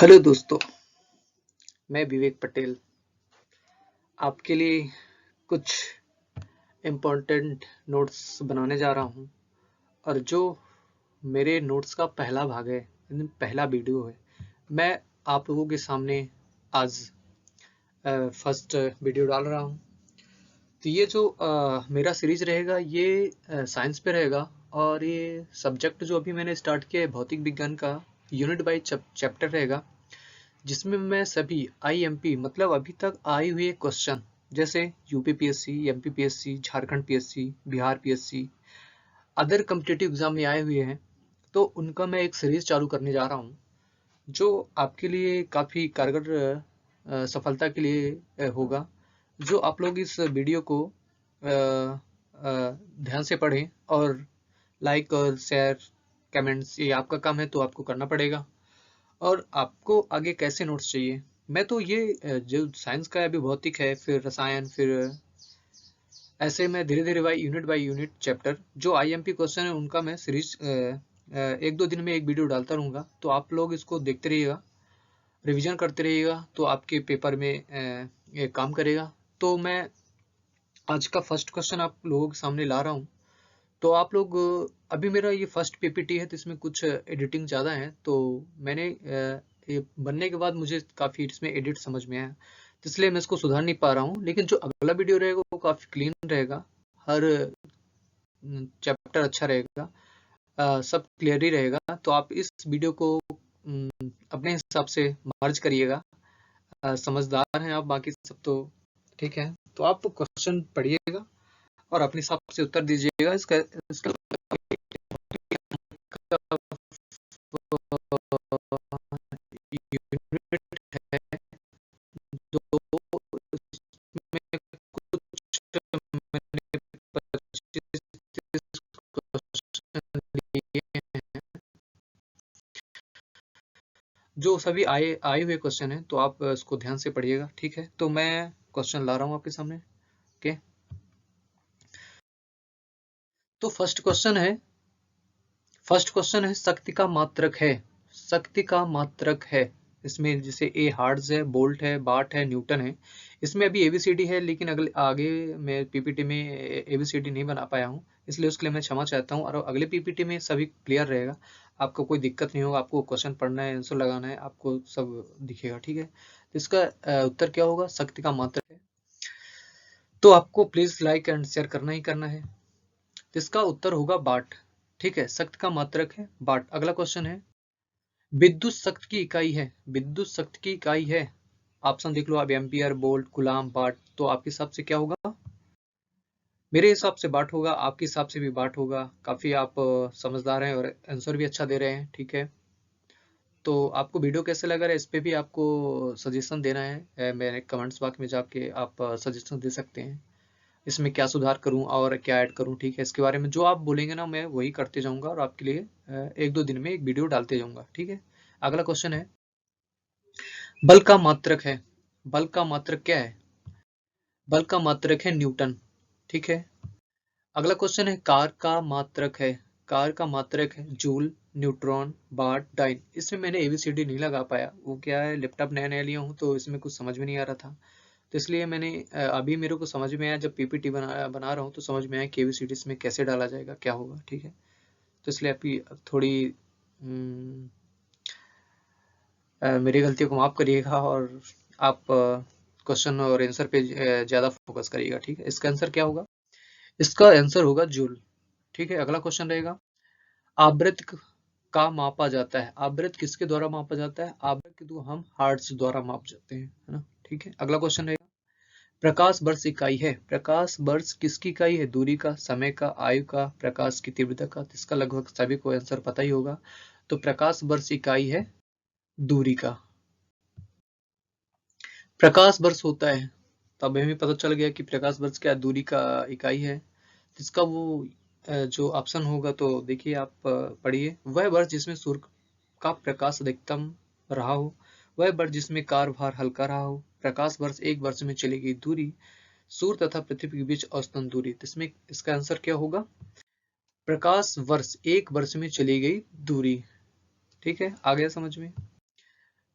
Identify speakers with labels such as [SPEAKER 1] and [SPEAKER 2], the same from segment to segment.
[SPEAKER 1] Hello दोस्तों, मैं विवेक पटेल आपके लिए कुछ इम्पोर्टेंट नोट्स बनाने जा रहा हूँ। और जो मेरे नोट्स का पहला भाग है, पहला वीडियो है, मैं आप लोगों के सामने आज फर्स्ट वीडियो डाल रहा हूँ। तो ये जो मेरा सीरीज रहेगा ये साइंस पे रहेगा। और ये सब्जेक्ट जो अभी मैंने स्टार्ट किया है भौतिक विज्ञान का यूनिट बाई चैप्टर रहेगा, जिसमें मैं सभी आईएमपी मतलब अभी तक आए हुए क्वेश्चन जैसे UPPSC, MPPSC, Jharkhand PSC, Bihar PSC, other competitive exam में आए हुए हैं, तो उनका मैं एक सीरीज चालू करने जा रहा हूँ जो आपके लिए काफ़ी कारगर सफलता के लिए होगा। जो आप लोग इस वीडियो को ध्यान से पढ़ें और लाइक और शेयर कमेंट्स ये आपका काम है, तो आपको करना पड़ेगा। और आपको आगे कैसे नोट्स चाहिए, मैं तो ये जो साइंस का है अभी भौतिक है, फिर रसायन, फिर ऐसे मैं धीरे धीरे बाई यूनिट चैप्टर जो आईएमपी क्वेश्चन है उनका मैं सीरीज एक दो दिन में एक वीडियो डालता रहूँगा। तो आप लोग इसको देखते रहिएगा, रिवीजन करते रहिएगा, तो आपके पेपर में ये काम करेगा। तो मैं आज का फर्स्ट क्वेश्चन आप लोगों के सामने ला रहा हूँ। तो आप लोग अभी मेरा ये फर्स्ट पीपीटी है, तो इसमें कुछ एडिटिंग ज़्यादा है, तो मैंने ये बनने के बाद मुझे काफ़ी इसमें एडिट समझ में आया, तो इसलिए मैं इसको सुधार नहीं पा रहा हूँ। लेकिन जो अगला वीडियो रहेगा वो काफ़ी क्लीन रहेगा, हर चैप्टर अच्छा रहेगा, सब क्लियर ही रहेगा। तो आप इस वीडियो को अपने हिसाब से मर्ज करिएगा। समझदार हैं आप, बाकी सब तो ठीक है। तो आप क्वेश्चन पढ़िएगा और अपने हिसाब से उत्तर दीजिएगा। इसका जो सभी आए आए हुए क्वेश्चन है, तो आप इसको ध्यान से पढ़िएगा, ठीक है। तो मैं क्वेश्चन ला रहा हूँ आपके सामने, ओके। तो फर्स्ट क्वेश्चन है शक्ति का मात्रक है। शक्ति का मात्रक है, इसमें जैसे ए हार्ट्ज है, बोल्ट है, वाट है, न्यूटन है। इसमें अभी एबीसीडी है, लेकिन अगले आगे मैं पीपीटी में एबीसीडी नहीं बना पाया हूँ, इसलिए उसके लिए मैं क्षमा चाहता हूँ। और अगले पीपीटी में सभी क्लियर रहेगा, आपको कोई दिक्कत नहीं होगा। आपको क्वेश्चन पढ़ना है, आंसर लगाना है, आपको सब दिखेगा, ठीक है। तो इसका उत्तर क्या होगा, शक्ति का मात्रक है। तो आपको प्लीज लाइक एंड शेयर करना ही करना है। तो इसका उत्तर होगा वाट, ठीक है। शक्ति का मात्रक है वाट। अगला क्वेश्चन है विद्युत शक्ति की इकाई है। विद्युत शक्ति की इकाई है, ऑप्शन देख लो आप, एम्पियर, वोल्ट, कूलाम, वाट। तो आपके हिसाब से क्या होगा, मेरे हिसाब से वाट होगा, आपके हिसाब से भी वाट होगा। काफी आप समझदार हैं और आंसर भी अच्छा दे रहे हैं, ठीक है। तो आपको वीडियो कैसे लगा रहा है, इस पे भी आपको सजेशन देना है, मेरे कमेंट्स बॉक्स में जाके आप सजेशन दे सकते हैं, इसमें क्या सुधार करूं और क्या ऐड करूं, ठीक है। इसके बारे में जो आप बोलेंगे ना, मैं वही करते जाऊंगा और आपके लिए एक दो दिन में एक वीडियो डालते जाऊंगा, ठीक है। अगला क्वेश्चन है बल का मात्रक है। बल का मात्रक क्या है, बल का मात्रक है न्यूटन, ठीक है। अगला क्वेश्चन है कार का मात्रक है। कार का मात्रक है जूल, न्यूट्रॉन, वाट, डाइन। इसमें मैंने एबीसीडी नहीं लगा पाया, वो क्या है, लैपटॉप नया नया लिया हूँ, तो इसमें कुछ समझ में नहीं आ रहा था। तो इसलिए मैंने अभी मेरे को समझ में आया, जब पीपीटी बना रहा हूँ तो समझ में आया कि एबीसीडी इसमें कैसे डाला जाएगा, क्या होगा, ठीक है। तो इसलिए आपकी थोड़ी मेरी गलतियों को माफ करिएगा, और आप क्वेश्चन और आंसर पे ज़्यादा फोकस करिएगा, ठीक है। इसका आंसर क्या होगा, इसका आंसर होगा जूल, ठीक है। अगला क्वेश्चन रहेगा आवृत्त का मापा जाता है। आवृत्त किसके द्वारा मापा जाता है, आवृत्त को हम हर्ट्ज द्वारा माप जाते हैं, है ना, ठीक है। अगला क्वेश्चन रहेगा प्रकाश वर्ष इकाई है। प्रकाश वर्ष किसकी इकाई है, दूरी का, समय का, आयु का, प्रकाश की तीव्रता का। तो इसका लगभग सभी को आंसर पता ही होगा। तो प्रकाश वर्ष इकाई है दूरी का। प्रकाश वर्ष होता है, तो अब हमें पता चल गया कि प्रकाश वर्ष क्या दूरी का इकाई है। इसका वो जो ऑप्शन होगा, तो देखिए आप पढ़िए, वह वर्ष जिसमें सूर्य का प्रकाश अधिकतम रहा हो, वह वर्ष जिसमें कार्यभार हल्का रहा हो। प्रकाश वर्ष एक वर्ष में चली गई दूरी, सूर्य तथा पृथ्वी के बीच औसतन दूरी। तो इसमें इसका आंसर क्या होगा, प्रकाश वर्ष एक वर्ष में चली गई दूरी, ठीक है। आ गया समझ में।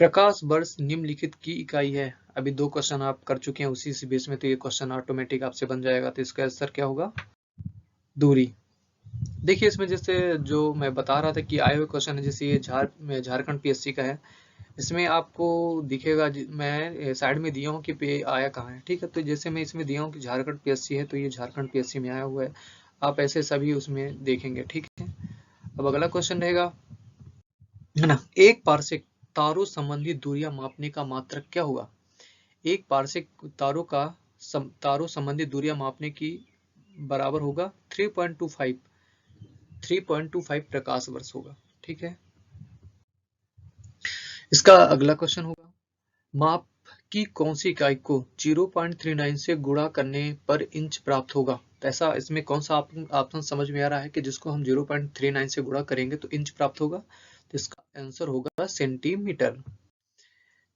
[SPEAKER 1] प्रकाश वर्ष निम्नलिखित की इकाई है। अभी 2 क्वेश्चन आप कर चुके हैं उसी बेस में, तो ये क्वेश्चन ऑटोमेटिक आपसे बन जाएगा। तो इसका आंसर क्या होगा? दूरी। देखिए इसमें जैसे जो मैं बता रहा था कि आए हुए क्वेश्चन है, जैसे ये झारखंड पीएससी का है, इसमें आपको दिखेगा मैं साइड में दिया हूँ कि पे आया कहाँ है, ठीक है। तो जैसे मैं इसमें दिया हूँ कि झारखंड पीएससी है, तो ये झारखंड पीएससी में आया हुआ है। आप ऐसे सभी उसमें देखेंगे, ठीक है। अब अगला क्वेश्चन रहेगा, है ना, एक पारसेक तारों संबंधी दूरियां मापने का मात्रक क्या होगा? एक पारसेक तारों संबंधी दूरियां मापने की बराबर होगा 3.25 प्रकाश वर्ष होगा, ठीक है। इसका अगला क्वेश्चन होगा, माप की कौन सी इकाई को 0.39 से गुणा करने पर इंच प्राप्त होगा? तो ऐसा इसमें कौन सा ऑप्शन समझ में आ रहा है कि जिसको हम 0.39 से गुणा करेंगे तो इंच प्राप्त होगा? तो इसका आंसर होगा सेंटीमीटर।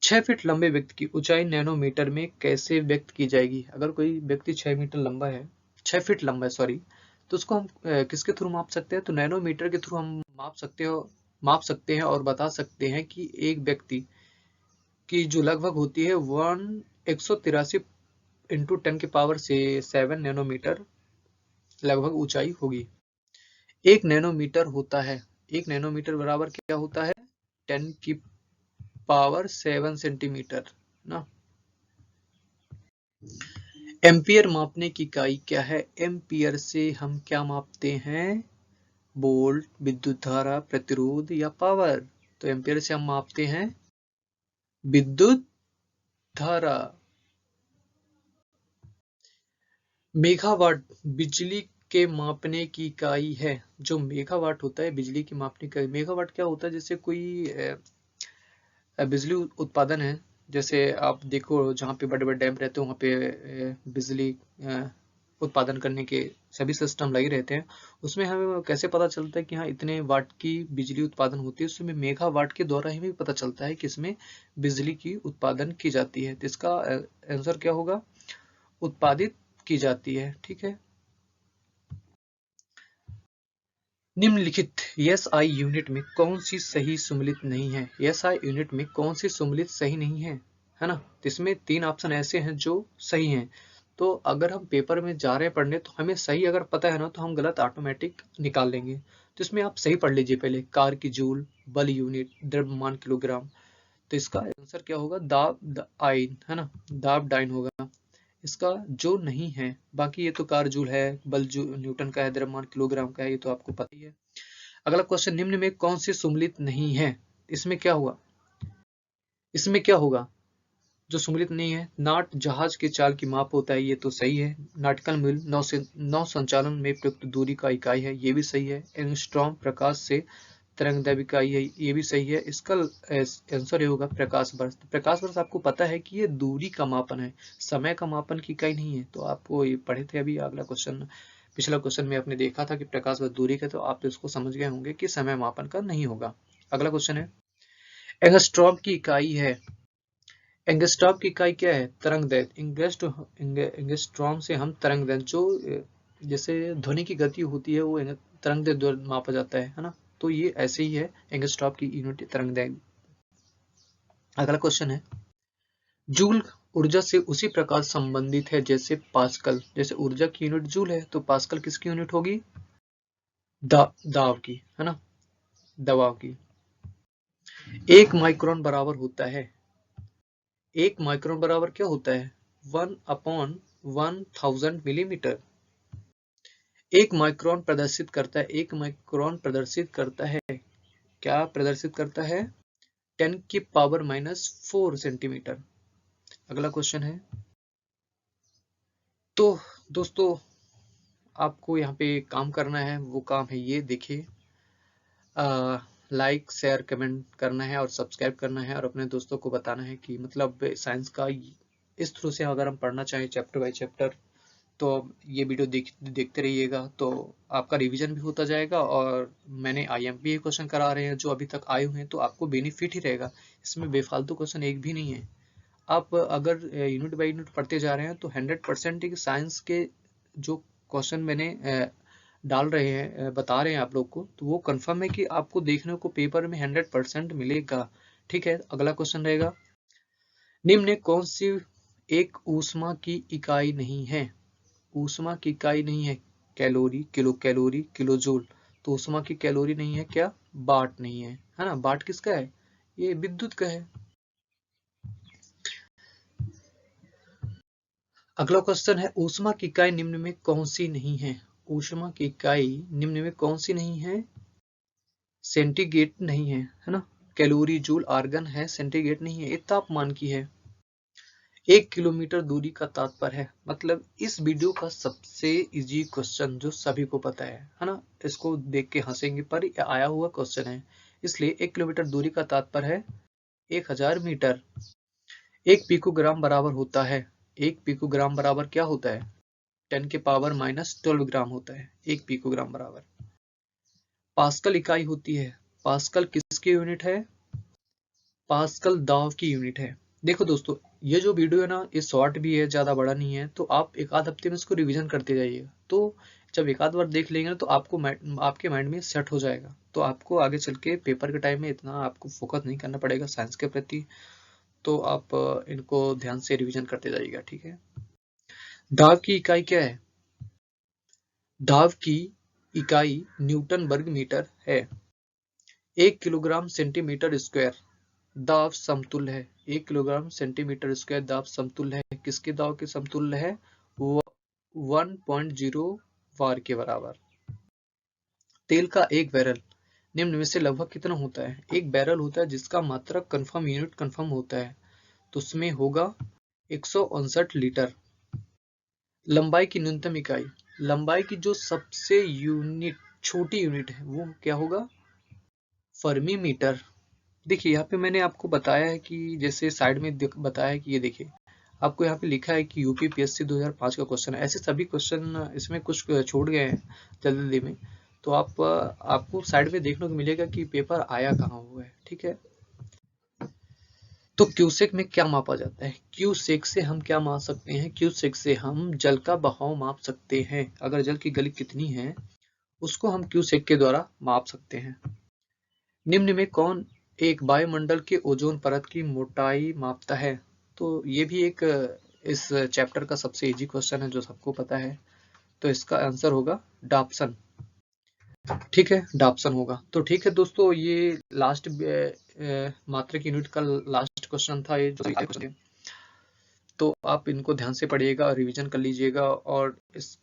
[SPEAKER 1] 6 फीट लंबे व्यक्ति की ऊंचाई नैनोमीटर में कैसे व्यक्त की जाएगी? अगर कोई व्यक्ति 6 मीटर लंबा है, 6 फीट लंबा है सॉरी, तो उसको हम किसके थ्रू माप सकते हैं? तो नैनोमीटर के थ्रू हम माप सकते हैं और बता सकते हैं कि एक व्यक्ति की जो लगभग होती है 183 इंटू 10 की पावर से 7 नैनोमीटर लगभग ऊंचाई होगी। एक नैनोमीटर होता है, एक नैनोमीटर बराबर क्या होता है? 10 की पावर 7 सेंटीमीटर ना। एम्पियर मापने की इकाई क्या है? एम्पियर से हम क्या मापते हैं? वोल्ट, विद्युत धारा, प्रतिरोध या पावर? तो एम्पियर से हम मापते हैं विद्युत धारा। मेगावाट बिजली के मापने की इकाई है। जो मेगावाट होता है बिजली की मापने की इकाई, मेगावाट क्या होता है? जैसे कोई बिजली उत्पादन है, जैसे आप देखो जहाँ पे बड़े बड़े डैम रहते हैं वहाँ पे बिजली उत्पादन करने के सभी सिस्टम लगे रहते हैं। उसमें हमें कैसे पता चलता है कि हाँ इतने वाट की बिजली उत्पादन होती है? उसमें मेगावाट के द्वारा ही हमें पता चलता है कि इसमें बिजली की उत्पादन की जाती है। तो इसका आंसर क्या होगा? उत्पादित की जाती है, ठीक है। निम्नलिखित एसआई यूनिट में कौन सी सही सम्मिलित नहीं है? एसआई यूनिट में कौन सी सम्मिलित सही नहीं है ना? तो इसमें 3 ऑप्शन ऐसे हैं जो सही हैं। तो अगर हम पेपर में जा रहे हैं पढ़ने, तो हमें सही अगर पता है ना, तो हम गलत ऑटोमेटिक निकाल लेंगे। तो इसमें आप सही पढ़ लीजिए पहले, कार की जूल, बल यूनिट, द्रव्यमान किलोग्राम। तो इसका आंसर क्या होगा? दाब आइन, है ना, दाब डाइन होगा इसका जो नहीं है। बाकी ये तो कार जूल है, बल न्यूटन का है, द्रव्यमान किलोग्राम का है, ये तो आपको पता ही है। अगला क्वेश्चन, निम्न में कौन सी सम्मिलित नहीं है? इसमें क्या हुआ? इसमें क्या होगा जो सम्मिलित नहीं है? नाट जहाज के चाल की माप होता है, ये तो सही है। नाटिकल मील नौ संचालन में प्रयुक्त दूरी का इकाई है, ये भी सही है। एंगस्ट्रॉम प्रकाश से तरंग दैर्घ्य इकाई है, ये भी सही है। इसका आंसर ये होगा प्रकाश वर्ष। प्रकाश वर्ष आपको पता है कि ये दूरी का मापन है, समय का मापन की इकाई नहीं है। तो आपको ये पढ़े थे अभी अगला क्वेश्चन, पिछला क्वेश्चन में आपने देखा था कि प्रकाश वर्ष दूरी का, तो आप इसको समझ गए होंगे कि समय मापन का नहीं होगा। अगला क्वेश्चन है, एंगस्ट्रॉम की इकाई है, एंगस्ट्रॉम की इकाई क्या है? तरंग दैर्घ्य। एंगस्ट्रॉम से हम तरंग दैर्घ्य, जो जैसे ध्वनि की गति होती है वो तरंग दैर्घ्य द्वारा मापा जाता है ना। तो ये ऐसे ही है, एंगस्ट्रॉम की यूनिट तरंग दैर्घ्य। अगला क्वेश्चन है, जूल ऊर्जा से उसी प्रकार संबंधित है जैसे पास्कल। जैसे ऊर्जा की यूनिट जूल है, तो पास्कल किसकी यूनिट होगी? दाब की, है ना, दबाव की। एक माइक्रोन बराबर होता है, एक माइक्रोन बराबर क्या होता है? 1/1000 मिलीमीटर। एक माइक्रोन प्रदर्शित करता है, एक माइक्रोन प्रदर्शित करता है, क्या प्रदर्शित करता है? 10 की पावर -4 सेंटीमीटर। अगला क्वेश्चन है, तो दोस्तों आपको यहाँ पे काम करना है, वो काम है ये देखिए, लाइक शेयर कमेंट करना है और सब्सक्राइब करना है, और अपने दोस्तों को बताना है कि मतलब साइंस का इस थ्रू से अगर हम पढ़ना चाहें चैप्टर बाय चैप्टर, तो ये वीडियो देखते रहिएगा, तो आपका रिवीजन भी होता जाएगा। और मैंने IMP क्वेश्चन करा रहे हैं जो अभी तक आए हुए हैं, तो आपको बेनिफिट ही रहेगा। इसमें बेफालतू क्वेश्चन एक भी नहीं है। आप अगर यूनिट बाय यूनिट पढ़ते जा रहे हैं तो 100% साइंस के जो क्वेश्चन मैंने डाल रहे हैं, बता रहे हैं आप लोग को, तो वो कंफर्म है कि आपको देखने को पेपर में 100% मिलेगा, ठीक है, अगला क्वेश्चन रहेगा, निम्न में कौन सी एक ऊष्मा की इकाई नहीं है? ऊष्मा की इकाई नहीं है, calorie, kilo calorie, kilo joule. तो ऊष्मा की कैलोरी नहीं है क्या? वाट नहीं है ना? वाट किसका है? ये विद्युत का है। अगला क्वेश्चन है, ऊष्मा की इकाई निम्न में कौन सी नहीं है? ऊष्मा की इकाई निम्न में कौन सी नहीं है? सेंटीग्रेड नहीं है ना? कैलोरी, जूल, आर्गन है, सेंटीग्रेड नहीं है। ये तापमान की है। 1 किलोमीटर दूरी का तात्पर्य है, मतलब इस वीडियो का सबसे इजी क्वेश्चन जो सभी को पता है ना? इसको देख के हंसेंगे पर ये आया हुआ क्वेश्चन है, इसलिए 1 किलोमीटर दूरी का तात्पर्य है 1000 मीटर। 1 पिकोग्राम बराबर होता है, 1 पिकोग्राम बराबर क्या होता है? 10⁻⁻12 ग्राम होता है 1 पिकोग्राम बराबर। पास्कल इकाई होती है, पास्कल किसकी यूनिट है? पास्कल दाब की यूनिट है। देखो दोस्तों, ये जो वीडियो है ना, ये शॉर्ट भी है, ज्यादा बड़ा नहीं है, तो आप एक आध हफ्ते में इसको रिवीजन करते जाइएगा। तो जब एक आध बार देख लेंगे तो आपको आपके माइंड में सेट हो जाएगा, तो आपको आगे चल के पेपर के टाइम में इतना आपको फोकस नहीं करना पड़ेगा साइंस के प्रति। तो आप इनको ध्यान से रिविजन करते जाइएगा, ठीक है। दाब की इकाई क्या है? दाब की इकाई न्यूटन वर्ग मीटर है। 1 किलोग्राम सेंटीमीटर स्क्वायर दाब समतुल्य है। 1 किलोग्राम सेंटीमीटर स्क्वायर दाब समतुल्य है किसके दाब के समतुल्य है? 1.0 वार के बराबर। तेल का एक बैरल निम्न में से लगभग कितना होता है? एक बैरल होता है जिसका मात्रक कंफर्म यूनिट कंफर्म होता है, तो उसमें होगा 159 लीटर। लंबाई की न्यूनतम इकाई, लंबाई की जो सबसे यूनिट छोटी यूनिट है वो क्या होगा? Fermi metre. देखिए यहाँ पे मैंने आपको बताया है कि जैसे साइड में बताया है कि ये देखिए आपको यहाँ पे लिखा है कि यूपीपीएससी 2005 का क्वेश्चन है। ऐसे सभी क्वेश्चन इसमें कुछ छूट गए हैं जल्दी में, तो आपको साइड में देखने को मिलेगा कि पेपर आया कहाँ हुआ है, ठीक है। तो क्यूसेक में क्या मापा जाता है? क्यूसेक से हम क्या माप सकते हैं? क्यूसेक से हम जल का बहाव माप सकते हैं। अगर जल की गति कितनी है उसको हम क्यूसेक के द्वारा माप सकते हैं। निम्न में कौन एक वायुमंडल के ओजोन परत की मोटाई मापता है? तो ये भी एक इस चैप्टर का सबसे इजी क्वेश्चन है जो सबको पता है, तो इसका आंसर होगा डॉप्सन। ठीक है, डॉप्सन होगा। तो ठीक है दोस्तों, ये लास्ट मात्रक यूनिट का लास्ट क्वेश्चन था ये जो, तो आप इनको ध्यान से पढ़िएगा और रिवीजन कर लीजिएगा, और इस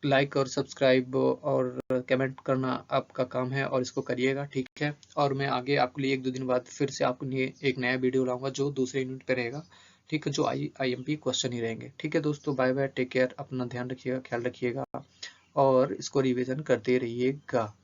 [SPEAKER 1] लाइक और सब्सक्राइब और कमेंट करना आपका काम है और इसको करिएगा, ठीक है। और मैं आगे आपके लिए 1-2 दिन बाद फिर से आपके लिए एक नया वीडियो लाऊंगा जो दूसरे यूनिट पे रहेगा, ठीक है, जो IMP क्वेश्चन ही रहेंगे। ठीक है दोस्तों, बाय बाय, टेक केयर, अपना ध्यान रखिएगा, ख्याल रखिएगा और इसको रिवीजन करते रहिएगा।